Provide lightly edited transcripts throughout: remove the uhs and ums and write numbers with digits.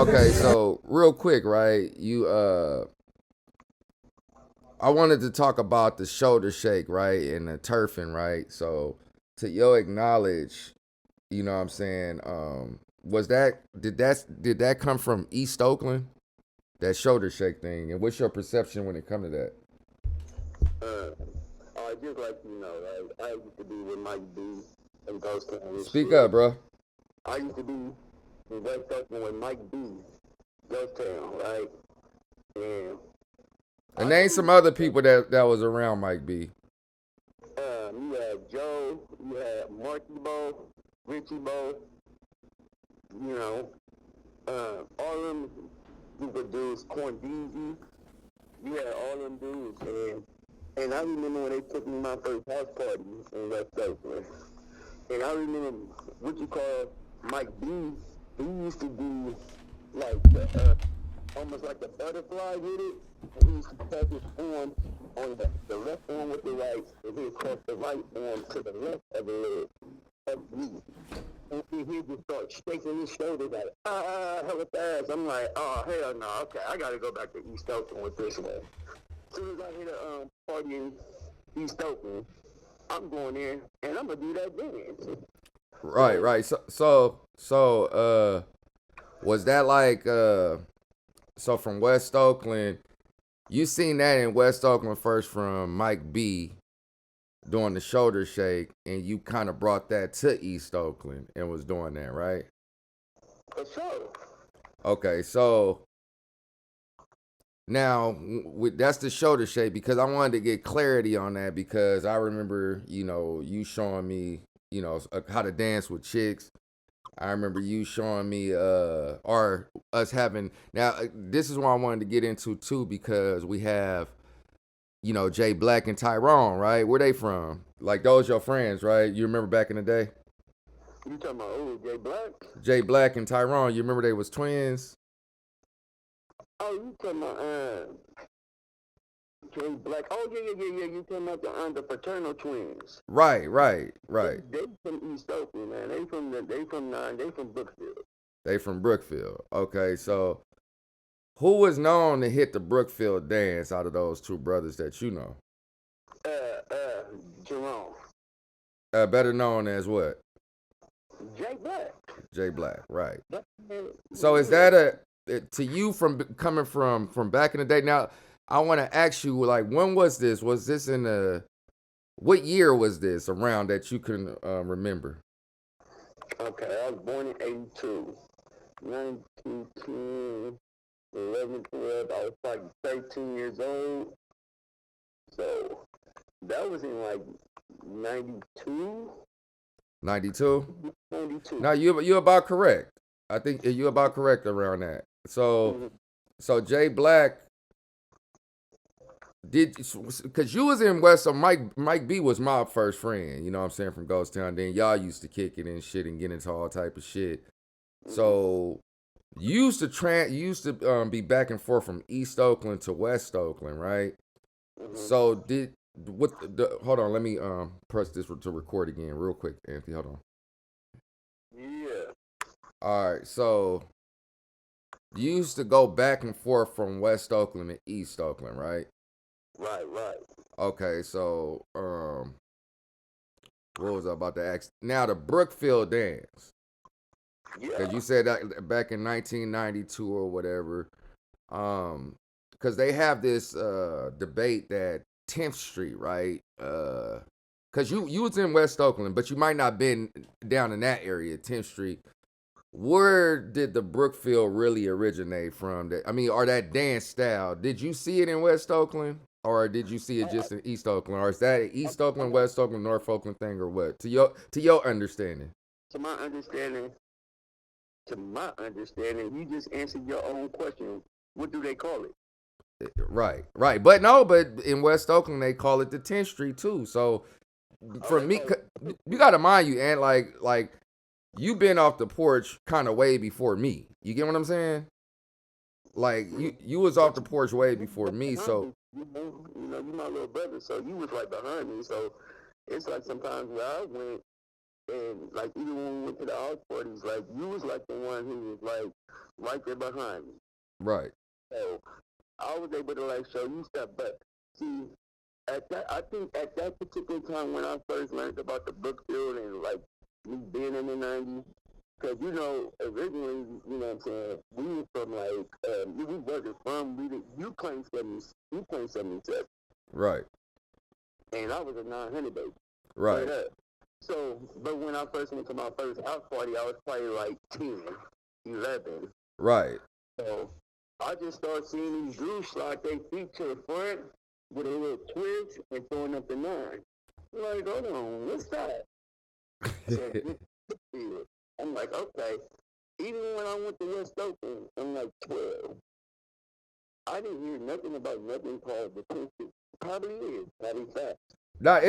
Okay, so real quick, right? I wanted to talk about the shoulder shake, right, and the turfing, right? So to your acknowledge, you know what I'm saying, was that come from East Oakland? That shoulder shake thing. And what's your perception when it comes to that? Uh, just like I used to be with Mike B and Ghost Town and Speak shit. up, bro. I used to be in West Oakland with Mike B, Ghost Town, right? And And I name do. some other people that was around Mike B. You had Joe, you had Marky Bo, Richie Bo, you know, all them group of dudes, Corn DZ. You had all them dudes, and I remember when they took me my first house party in West Oakland. And I remember what you call Mike B. He used to do like almost like a butterfly with it. And he used to tap his arm on the left arm with the right, and he'd cross the right arm to the left of the leg of me. And he'd just start shaking his shoulders like, hella fast. I'm like, oh, hell no, okay, I gotta go back to East Oakland with this one. As soon as I hit a party in East Oakland, I'm going in and I'm gonna do that dance. Right, right. So was that like so from West Oakland, you seen that in West Oakland first from Mike B doing the shoulder shake, and you kind of brought that to East Oakland and was doing that, right? For sure. Okay, so now that's the shoulder shake because I wanted to get clarity on that because I remember, you showing me, how to dance with chicks. I remember you showing me or us having now this is what I wanted to get into too because we have Jay Black and Tyrone, right? Where they from? Like those your friends, right? You remember back in the day? You talking about Jay Black? Jay Black and Tyrone, you remember they was twins? Oh, you talking about Jay Black? Oh yeah. You talking about the fraternal twins? Right, right, right. They from East Oakland, man. They from Brookfield. They from Brookfield. Okay, so who was known to hit the Brookfield dance out of those two brothers that you know? Jerome. Better known as what? Jay Black. Jay Black, right. That, So is that to you from coming from back in the day? Now, I want to ask you, like, when was this? Was this in what year was this around that you can remember? Okay, I was born in 82. 1910, 11, 12. I was like 13 years old. So that was in like 92. 92? 92. Now you about correct. I think you about correct around that. So Mm-hmm. so Jay Black did because you was in West. So Mike B was my first friend. You know what I'm saying, from Ghost Town. Then y'all used to kick it and shit and get into all type of shit. So you used to be back and forth from East Oakland to West Oakland, right? Mm-hmm. So hold on, let me press this to record again real quick, Anthony. Hold on. Yeah. All right, so you used to go back and forth from West Oakland to East Oakland, right? Right. Okay, so what was I about to ask? Now the Brookfield dance, Yeah. because you said that back in 1992 or whatever, because they have this debate that 10th Street, right? Because you was in West Oakland, but you might not been down in that area, 10th Street. Where did the Brookfield really originate from? Or that dance style? Did you see it in West Oakland, or did you see it just in East Oakland, or is that an East Oakland, West Oakland, North Oakland thing, or what? To your understanding? To my understanding, you just answered your own question. What do they call it? Right, right. But in West Oakland they call it the 10th Street too. So for me, you gotta mind you, and like you been off the porch kind of way before me. You get what I'm saying? Like you was off the porch way before me. So you my little brother, so you was right behind me. So it's like sometimes where I went, And like even when we went to the house parties, like you was like the one who was like right there behind me. Right. So I was able to like show you stuff. But see, at that I think at that particular time when I first learned about the book field and like me being in the '90s, because originally, you know what I'm saying, we were from like we wasn't from we didn't, you claimed 77, Right. and I was a 900 baby. Right. So, but when I first went to my first house party, I was probably like 10, 11. Right. So I just started seeing these dudes slide their feet to the front with a little twist and throwing up the nine. Like, hold on, what's that? So, I'm like, okay. Even when I went to West Oakland, I'm like 12. I didn't hear nothing about nothing called the Pistons. Probably is, probably fact. No,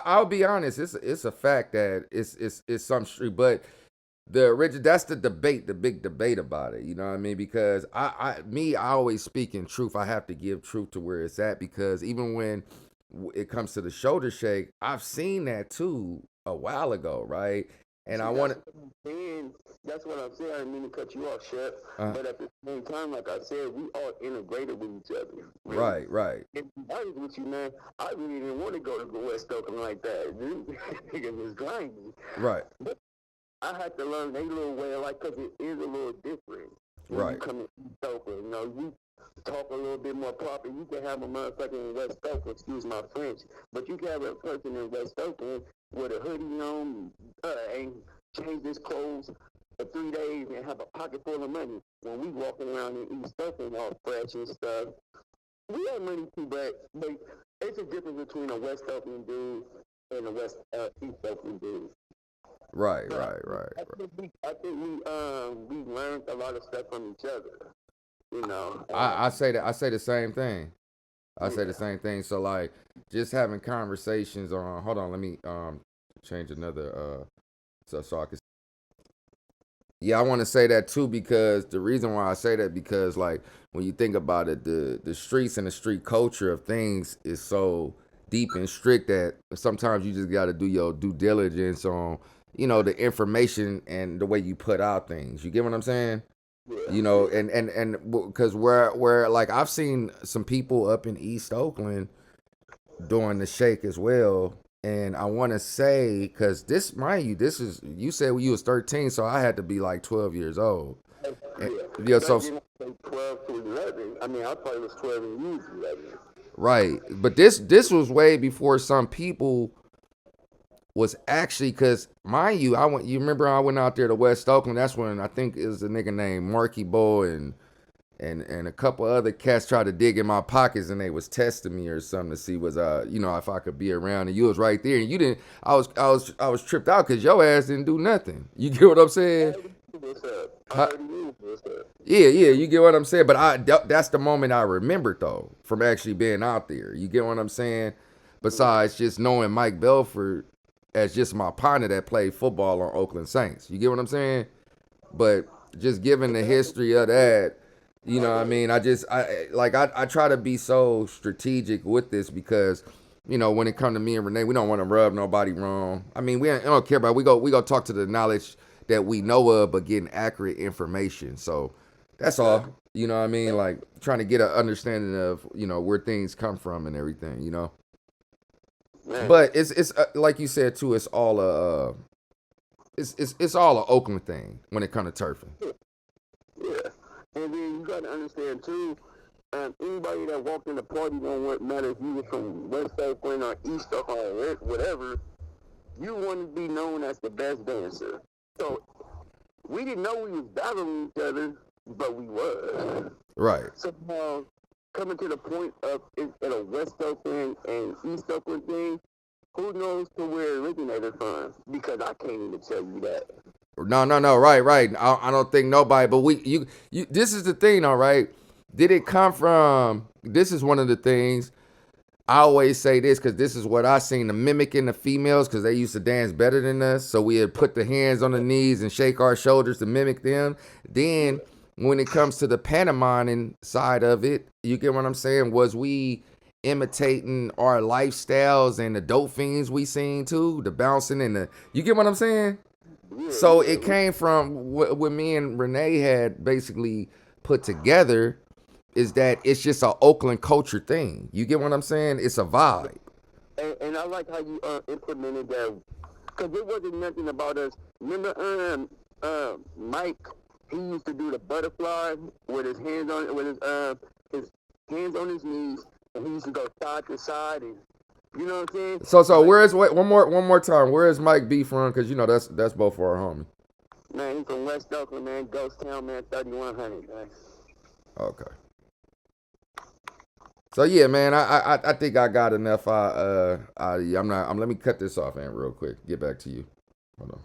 I'll be honest. It's a fact that it's some street, but the original that's the debate, the big debate about it. You know what I mean? Because I always speak in truth. I have to give truth to where it's at because even when it comes to the shoulder shake, I've seen that too a while ago, right? And See, I want that's what I'm saying. I didn't mean to cut you off, Shep. to. But at the same time, like I said, we all integrated with each other. Really. Right, right. If I was with you, man, I really didn't want to go to West Oakland like that. It was grimy. Right. But I had to learn their little way of life because it is a little different. When Right. you come to East Oakland, you talk a little bit more proper. You can have a motherfucker in West Oakland, excuse my French, but you can have a person in West Oakland with a hoodie on and change his clothes for 3 days and have a pocket full of money. When we walking around in East Oakland all fresh and stuff, we have money too, but it's a difference between a West Oakland dude and a East Oakland dude. Right, But right, right, I think we learned a lot of stuff from each other. You know. I say that I say the same thing. I say the Yeah. same thing. So like just having conversations on hold on, let me change another so I can. Yeah, I want to say that too because the reason why I say that because like when you think about it, the streets and the street culture of things is so deep and strict that sometimes you just got to do your due diligence on the information and the way you put out things. You get what I'm saying? Yeah. And because where like I've seen some people up in East Oakland during the shake as well. And I want to say, because this, mind you, this is, you said when you was 13, so I had to be like 12 years old. And, Yeah. yeah, But so, you know, from 12 to 11. I mean, I probably was 12 and you was 11. right. But this was way before some people was actually, because mind you, you remember I went out there to West Oakland, that's when I think it was a nigga named Marky Boy and a couple other cats tried to dig in my pockets and they was testing me or something to see was if I could be around and you was right there and you didn't. I was tripped out because your ass didn't do nothing. You get what I'm saying? What's up? I Huh? already knew what's up. Yeah, yeah, you get what I'm saying. But that's the moment I remembered though from actually being out there. You get what I'm saying? Besides just knowing Mike Belford as just my partner that played football on Oakland Saints. You get what I'm saying? But just given the history of that, what I mean? I try to be so strategic with this because, when it comes to me and Renee, we don't want to rub nobody wrong. I mean, we don't care about we go talk to the knowledge that we know of, but getting accurate information. So that's all. You know what I mean? Like trying to get an understanding of, where things come from and everything. Man. But it's like you said too, it's all it's all an Oakland thing when it comes to turfing. Yeah. And then you got to understand, too, anybody that walked in the party don't matter if you were from West Oakland or East Oakland or whatever, you want to be known as the best dancer. So we didn't know we was battling each other, but we was. Right. So now, coming to the point of it's at a West Oakland and East Oakland thing, who knows to where it originated from? Because I can't even tell you that. No. Right. I don't think nobody. But you. This is the thing, all right. Did it come from? This is one of the things I always say this because this is what I seen the mimicking the females because they used to dance better than us. So we had put the hands on the knees and shake our shoulders to mimic them. Then when it comes to the pantomiming side of it, you get what I'm saying? Was we imitating our lifestyles and the dope fiends we seen too, the bouncing and the, you get what I'm saying? Yeah, So yeah. it came from what me and Renee had basically put together is that it's just a Oakland culture thing. You get what I'm saying? It's a vibe. And I like how you implemented that, because it wasn't nothing about us. Remember, Mike, he used to do the butterfly with his hands on his hands on his knees, and he used to go side to side, and you know what I'm saying? So Like, where is, wait, one more time? Where is Mike B from? Because you know that's both for our homie. man, he's from West Oakland, man, Ghost Town, man, 3100, man. Okay. So yeah, man, I think I got enough out of you. Let me cut this off, man, real quick. Get back to you. Hold on.